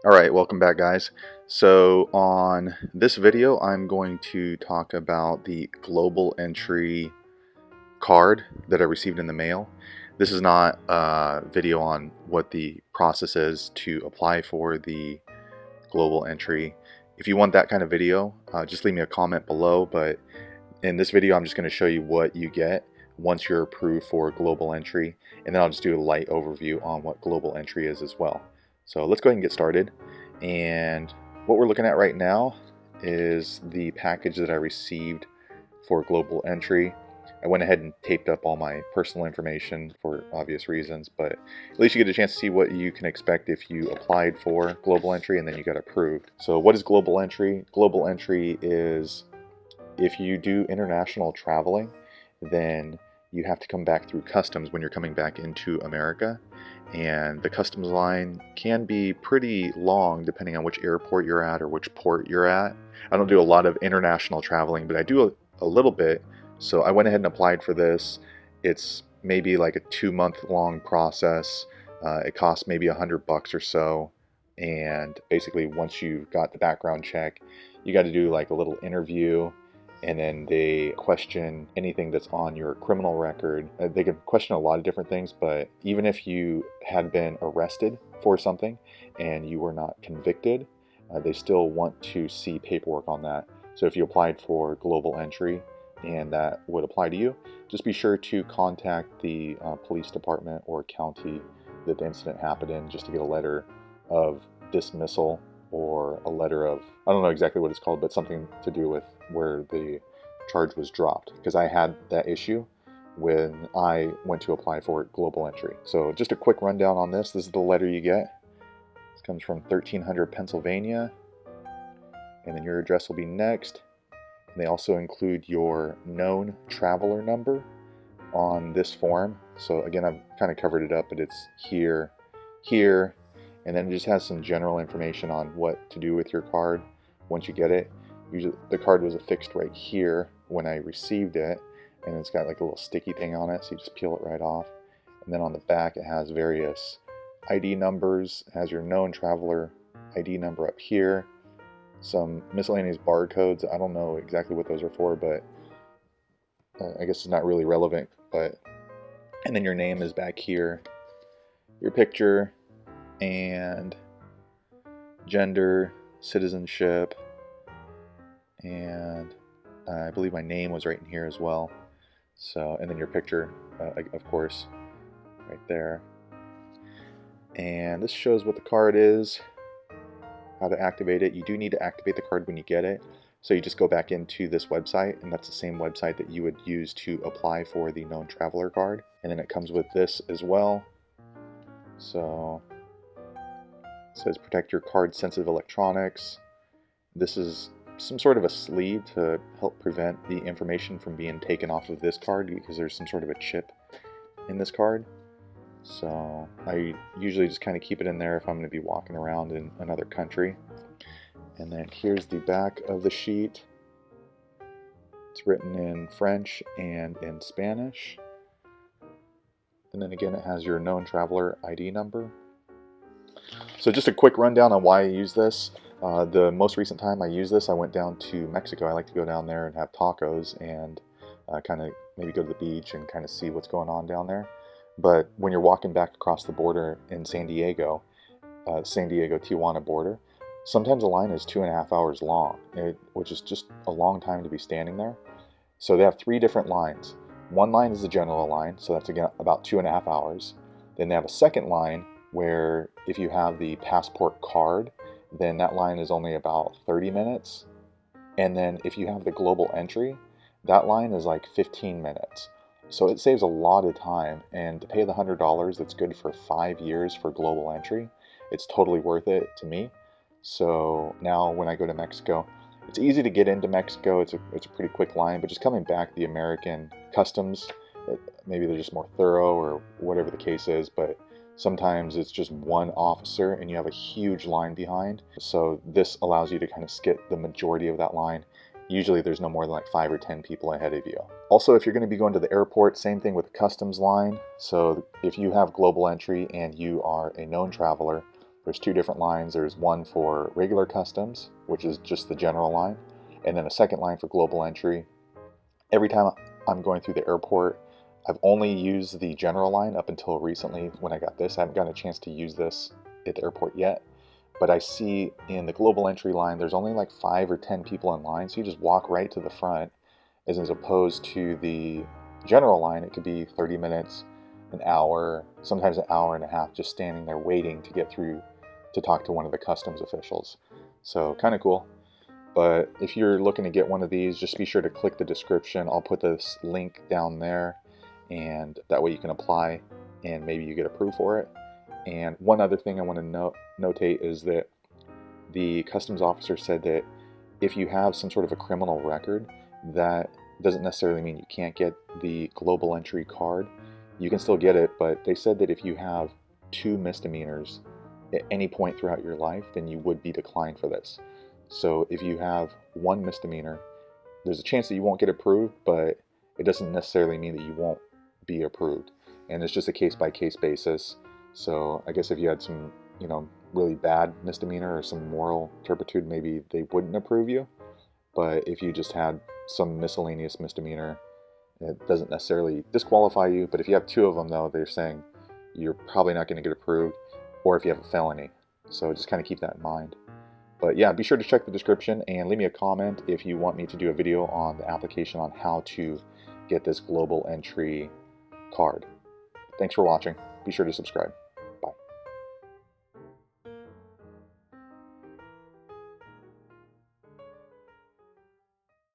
Alright, welcome back guys. So on this video I'm going to talk about the global entry card that I received in the mail. This is not a video on what the process is to apply for the global entry. If you want that kind of video, just leave me a comment below, but in this video I'm just going to show you what you get once you're approved for global entry, and then I'll just do a light overview on what global entry is as well. So let's go ahead and get started. And what we're looking at right now is the package that I received for global entry. I went ahead and taped up all my personal information for obvious reasons, but at least you get a chance to see what you can expect if you applied for global entry and then you got approved. So what is global entry? Global entry is if you do international traveling, then you have to come back through customs when you're coming back into America. And the customs line can be pretty long depending on which airport you're at or which port you're at. I don't do a lot of international traveling, but I do a little bit. So I went ahead and applied for this. It's maybe like a 2-month long process. It costs maybe $100 or so. And basically once you've got the background check, you got to do like a little interview, and then they question anything that's on your criminal record. They can question a lot of different things, but even if you had been arrested for something and you were not convicted, they still want to see paperwork on that. So if you applied for global entry and that would apply to you, just be sure to contact the police department or county that the incident happened in just to get a letter of dismissal or a letter of, I don't know exactly what it's called, but something to do with where the charge was dropped, because I had that issue when I went to apply for global entry. So just a quick rundown on this. This is the letter you get. This comes from 1300 Pennsylvania, and then your address will be next. And they also include your known traveler number on this form. So again, I've kind of covered it up, but it's here, here, and then it just has some general information on what to do with your card once you get it. Usually the card was affixed right here when I received it, and it's got like a little sticky thing on it, so you just peel it right off. And then on the back it has various ID numbers. It has your known traveler ID number up here, some miscellaneous barcodes. I don't know exactly what those are for, but I guess it's not really relevant. But and then your name is back here, your picture, and gender, citizenship, and I believe my name was right in here as well. So, and then your picture, of course, right there. And this shows what the card is, how to activate it. You do need to activate the card when you get it. So you just go back into this website, and that's the same website that you would use to apply for the known traveler card. And then it comes with this as well. So it says protect your card sensitive electronics. This is some sort of a sleeve to help prevent the information from being taken off of this card, because there's some sort of a chip in this card. So I usually just kind of keep it in there if I'm going to be walking around in another country. And then here's the back of the sheet. It's written in French and in Spanish. And then again, it has your known traveler ID number. So just a quick rundown on why I use this. The most recent time I used this, I went down to Mexico. I like to go down there and have tacos and kind of maybe go to the beach and kind of see what's going on down there. But when you're walking back across the border in San Diego Tijuana border, sometimes the line is 2.5 hours long, which is just a long time to be standing there. So they have 3 different lines. One line is the general line, so that's again about 2.5 hours. Then they have a second line where if you have the passport card, then that line is only about 30 minutes. And then if you have the global entry, that line is like 15 minutes. So it saves a lot of time, and to pay the $100 that's good for 5 years for global entry, it's totally worth it to me. So now when I go to Mexico, it's easy to get into Mexico. It's a pretty quick line, but just coming back, the American customs, maybe they're just more thorough or whatever the case is, but sometimes it's just one officer and you have a huge line behind. So this allows you to kind of skip the majority of that line. Usually there's no more than like 5 or 10 people ahead of you. Also, if you're going to be going to the airport, same thing with the customs line. So if you have global entry and you are a known traveler, There's two different lines. There's one for regular customs, which is just the general line, and then a second line for global entry. Every time I'm going through the airport, I've only used the general line up until recently when I got this. I haven't gotten a chance to use this at the airport yet, but I see in the global entry line, there's only like 5 or 10 people in line, so you just walk right to the front, as opposed to the general line, it could be 30 minutes, an hour, sometimes an hour and a half, just standing there waiting to get through to talk to one of the customs officials. So kind of cool. But if you're looking to get one of these, just be sure to click the description. I'll put this link down there, and that way you can apply and maybe you get approved for it. And one other thing I want to notate is that the customs officer said that if you have some sort of a criminal record, that doesn't necessarily mean you can't get the global entry card. You can still get it, but they said that if you have 2 misdemeanors at any point throughout your life, then you would be declined for this. So if you have 1 misdemeanor, there's a chance that you won't get approved, but it doesn't necessarily mean that you won't be approved. And it's just a case-by-case basis. So I guess if you had some, really bad misdemeanor or some moral turpitude, maybe they wouldn't approve you. But if you just had some miscellaneous misdemeanor, it doesn't necessarily disqualify you. But if you have 2 of them, though, they're saying you're probably not going to get approved, or if you have a felony. So just kind of keep that in mind. But yeah, be sure to check the description and leave me a comment if you want me to do a video on the application on how to get this global entry card. Thanks for watching. Be sure to subscribe.